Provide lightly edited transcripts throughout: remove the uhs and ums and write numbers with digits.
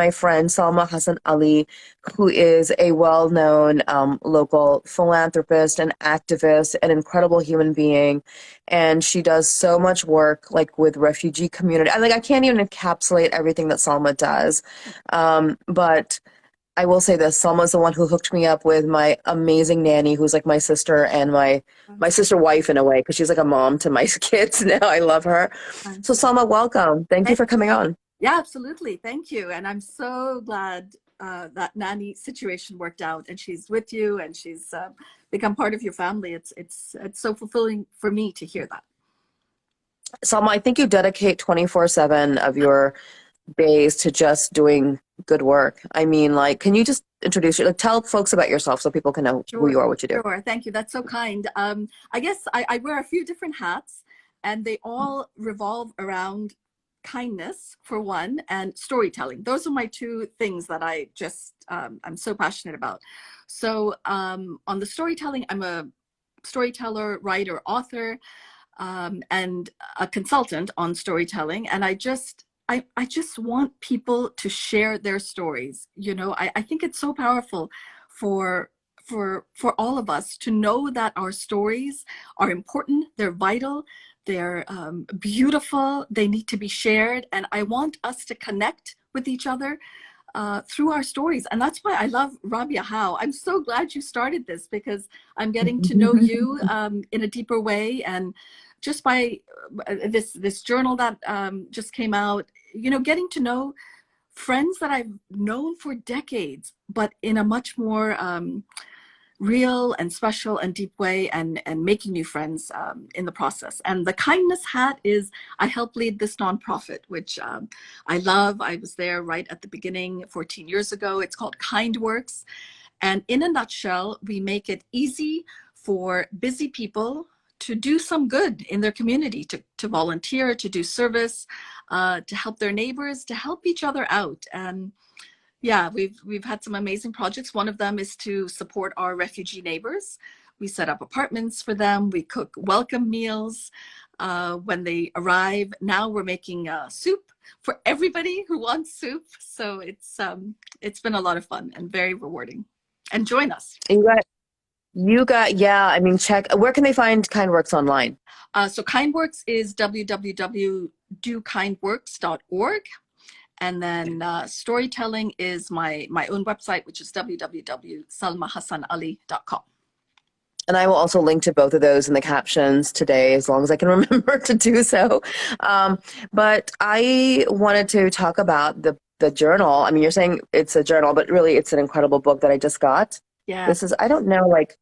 my friend Salma Hassan Ali, who is a well-known local philanthropist and activist, an incredible human being, and she does so much work like with refugee community. I can't even encapsulate everything that Salma does, but I will say this: Salma's the one who hooked me up with my amazing nanny, who's like my sister and my I'm sister wife in a way, because she's like a mom to my kids now. I love her. I'm So so Salma, welcome. Thank you thank for coming on. Yeah, absolutely. Thank you. And I'm so glad that nanny situation worked out and she's with you and she's become part of your family. It's so fulfilling for me to hear that. Salma, I think you dedicate 24/7 of your days to just doing good work. I mean, like, can you just introduce you, like, tell folks about yourself so people can know who Sure, you are, what you do? sure. Thank you. That's so kind. I guess I wear a few different hats, and they all revolve around kindness, for one, and storytelling. Those are my two things that I'm so passionate about. So on the storytelling, I'm a storyteller, writer, author, and a consultant on storytelling. And I just want people to share their stories. I think it's so powerful for for all of us to know that our stories are important, they're vital, they're beautiful, they need to be shared, and I want us to connect with each other through our stories. And that's why I love Rabia How. I'm so glad you started this because I'm getting to know you in a deeper way. And just by this journal that just came out, getting to know friends that I've known for decades, but in a much more real and special and deep way, and making new friends in the process. And the kindness hat is I help lead this nonprofit, which I love. I was there right at the beginning 14 years ago. It's called Kind Works. And in a nutshell, we make it easy for busy people to do some good in their community, to volunteer, to do service, to help their neighbors, to help each other out. And yeah, we've had some amazing projects. One of them is to support our refugee neighbors. We set up apartments for them. We cook welcome meals when they arrive. Now we're making soup for everybody who wants soup. So it's been a lot of fun and very rewarding. And join us. You got, yeah, I mean, check, where can they find KindWorks online? So KindWorks is www.dokindworks.org. And then storytelling is my own website, which is www.salmahassanali.com. And I will also link to both of those in the captions today, as long as I can remember to do so. But I wanted to talk about the journal. I mean, you're saying it's a journal, but really it's an incredible book that I just got. Yeah. This is, I don't know, like,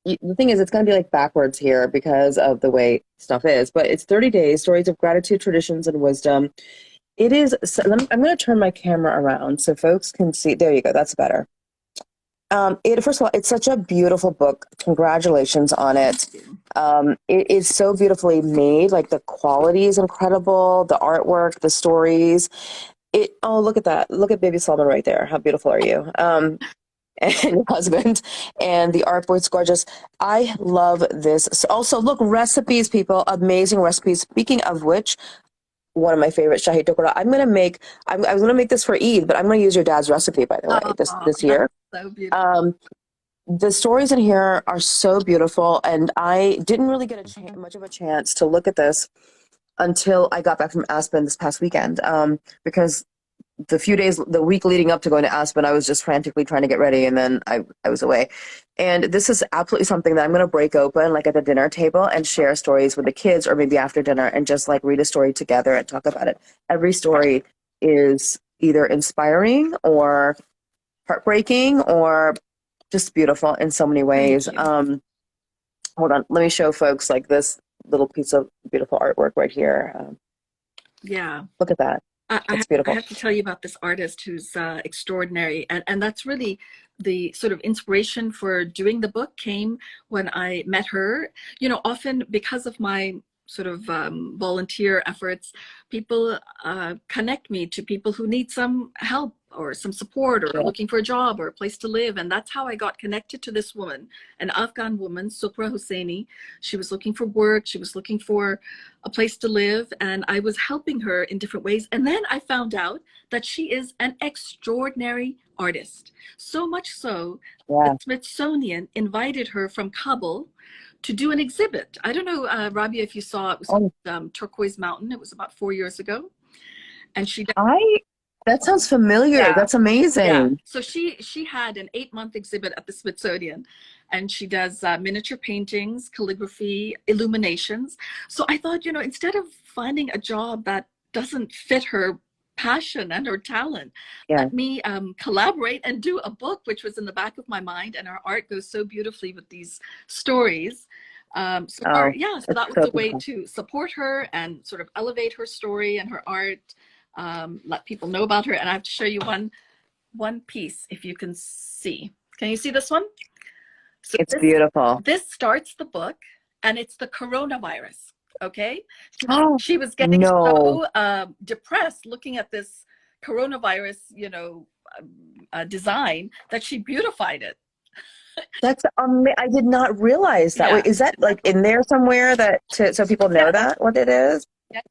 the thing is, it's going to be like backwards here because of the way stuff is, but it's 30 days, stories of gratitude, traditions, and wisdom. It is, so I'm going to turn my camera around so folks can see. There you go. That's better. First of all, it's such a beautiful book. Congratulations on it. It is so beautifully made. Like, the quality is incredible. The artwork, the stories. Oh, look at that. Look at baby Salma right there. How beautiful are you? And your husband, and the artwork's gorgeous. I love this. So also, look, recipes, people, amazing recipes. Speaking of which, one of my favorite shahi tukra. I was gonna make this for Eid, but I'm gonna use your dad's recipe, by the way, this That's year. so beautiful. The stories in here are so beautiful, and I didn't really get much of a chance to look at this until I got back from Aspen this past weekend, because the week leading up to going to Aspen, I was just frantically trying to get ready, and then I was away. And this is absolutely something that I'm going to break open, like at the dinner table, and share stories with the kids, or maybe after dinner, and just like read a story together and talk about it. Every story is either inspiring or heartbreaking or just beautiful in so many ways. Hold on, let me show folks like this little piece of beautiful artwork right here. Yeah. Look at that. It's I beautiful. have to tell you about this artist who's extraordinary. And that's really the sort of inspiration for doing the book came when I met her. Often because of my sort of volunteer efforts, people connect me to people who need some help or some support or Yeah. looking for a job or a place to live. And that's how I got connected to this woman, an Afghan woman, Sukra Husseini. She was looking for work. She was looking for a place to live. And I was helping her in different ways. And then I found out that she is an extraordinary artist. So much so, the Yeah. Smithsonian invited her from Kabul to do an exhibit. I don't know, Rabia, if you saw it. Was Oh, Turquoise Mountain. It was about 4 years ago. And she that sounds familiar. yeah, That's yeah. amazing. So she had an 8-month exhibit at the Smithsonian, and she does miniature paintings, calligraphy, illuminations. So I thought, instead of finding a job that doesn't fit her passion and her talent, Yeah. let me collaborate and do a book, which was in the back of my mind. And her art goes so beautifully with these stories. Oh, So it's that was so a way beautiful. to support her and sort of elevate her story and her art, let people know about her. And I have to show you one piece, if you can see. Can you see this one? So It's this beautiful. this starts the book, and it's the coronavirus. Okay, Oh, she was getting no. so depressed looking at this coronavirus, design, that she beautified it. I did not realize that. Yeah. Wait, is that like in there somewhere so people know Yeah, that's that what it is? yeah.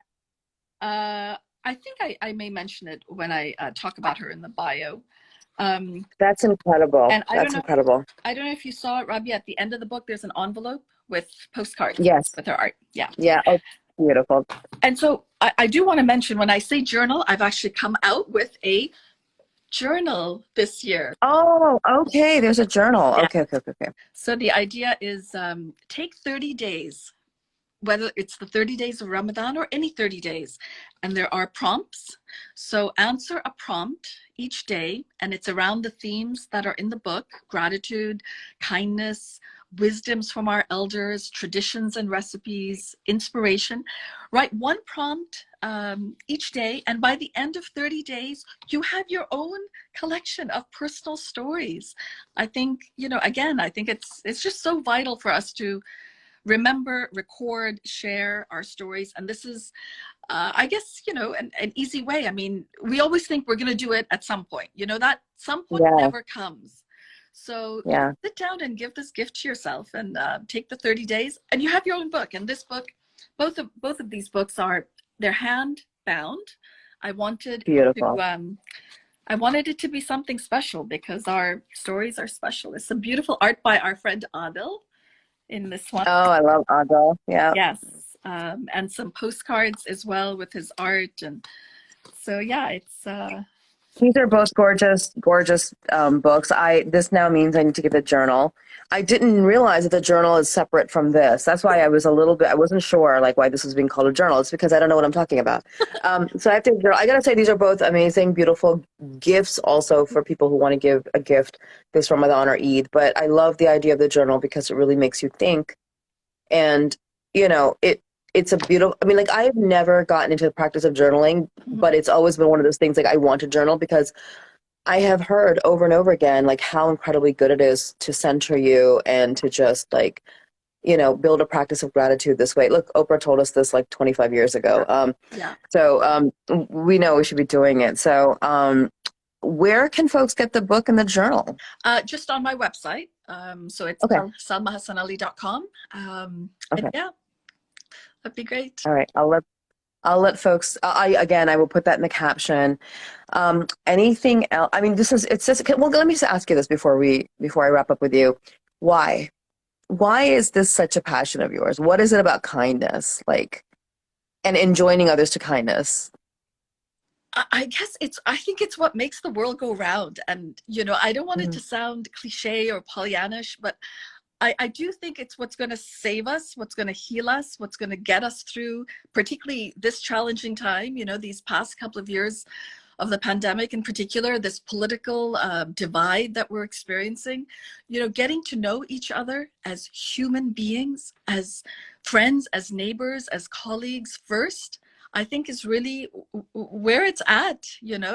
I think I may mention it when I talk about her in the bio. That's incredible. And That's incredible. I don't know if you saw it, Robbie. At the end of the book, there's an envelope with postcards Yes. with her art. Yeah. Yeah. Oh, beautiful. And so I do want to mention, when I say journal, I've actually come out with a journal this year. Oh, okay. There's a journal. Yeah. Okay, okay, okay, okay. So the idea is, take 30 days, whether it's the 30 days of Ramadan or any 30 days. And there are prompts. So answer a prompt each day, and it's around the themes that are in the book: gratitude, kindness, wisdoms from our elders, traditions and recipes, inspiration. Write one prompt each day, and by the end of 30 days, you have your own collection of personal stories. I think, again, I think it's just so vital for us to remember, record, share our stories. And this is, I guess, an easy way. I mean, we always think we're going to do it at some point, that some point Yeah, never comes. So yeah. sit down and give this gift to yourself, and take the 30 days, and you have your own book. And this book, both of these books they're hand bound. I wanted Beautiful. I wanted it to be something special because our stories are special. It's some beautiful art by our friend Adil in this one. Oh, I love Adol. Yeah. Yes. And some postcards as well with his art. And so, yeah, it's, These are both gorgeous, gorgeous books. This now means I need to get the journal. I didn't realize that the journal is separate from this. That's why I wasn't sure like why this was being called a journal. It's because I don't know what I'm talking about. So I gotta say these are both amazing, beautiful gifts also for people who want to give a gift this Ramadan or Eid. But I love the idea of the journal because it really makes you think. And, it's a beautiful, I mean, like I've never gotten into the practice of journaling, but it's always been one of those things like I want to journal because I have heard over and over again, like how incredibly good it is to center you and to just like, build a practice of gratitude this way. Look, Oprah told us this like 25 years ago. yeah. So we know we should be doing it. So where can folks get the book and the journal? Just on my website. So it's Okay. salmahassanali.com. Okay. And yeah, that'd be great. All right. I'll let folks, I will put that in the caption. Anything else? I mean, it says, well, let me just ask you this before I wrap up with you. Why is this such a passion of yours? What is it about kindness, like, and enjoining others to kindness? I think it's what makes the world go round. And, I don't want it to sound cliche or Pollyannish, but I do think it's what's going to save us, what's going to heal us, what's going to get us through, particularly this challenging time, these past couple of years of the pandemic in particular, this political divide that we're experiencing, getting to know each other as human beings, as friends, as neighbors, as colleagues first, I think is really where it's at.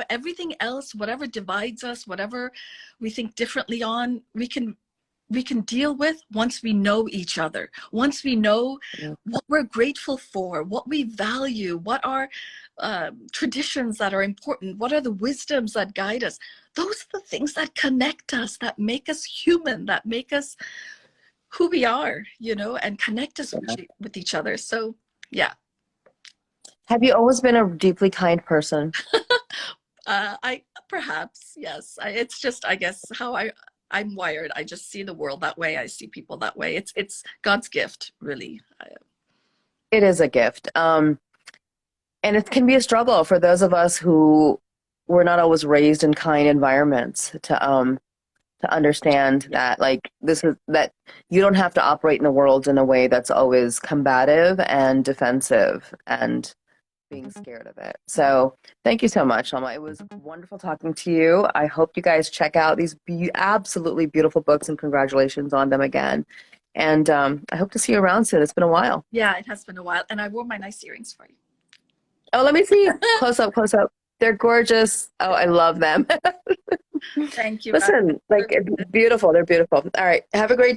Everything else, whatever divides us, whatever we think differently on, we we can deal with once we know each other, once we know Yeah. what we're grateful for, what we value, what are traditions that are important, what are the wisdoms that guide us. Those are the things that connect us, that make us human, that make us who we are, you know, and connect us with each other. So, yeah. Have you always been a deeply kind person? I perhaps, yes. It's just, I guess, how I'm wired. I just see the world that way. I see people that way. It's God's gift, really. It is a gift. And it can be a struggle for those of us who were not always raised in kind environments to understand that like this is that you don't have to operate in the world in a way that's always combative and defensive and being scared of it. So thank you so much, Alma. It was wonderful talking to you. I hope you guys check out these absolutely beautiful books and congratulations on them again. And I hope to see you around soon. It's been a while. Yeah, it has been a while. And I wore my nice earrings for you. Oh, let me see. Close up, close up. They're gorgeous. Oh, I love them. Thank you. Listen, like beautiful. They're beautiful. All right. Have a great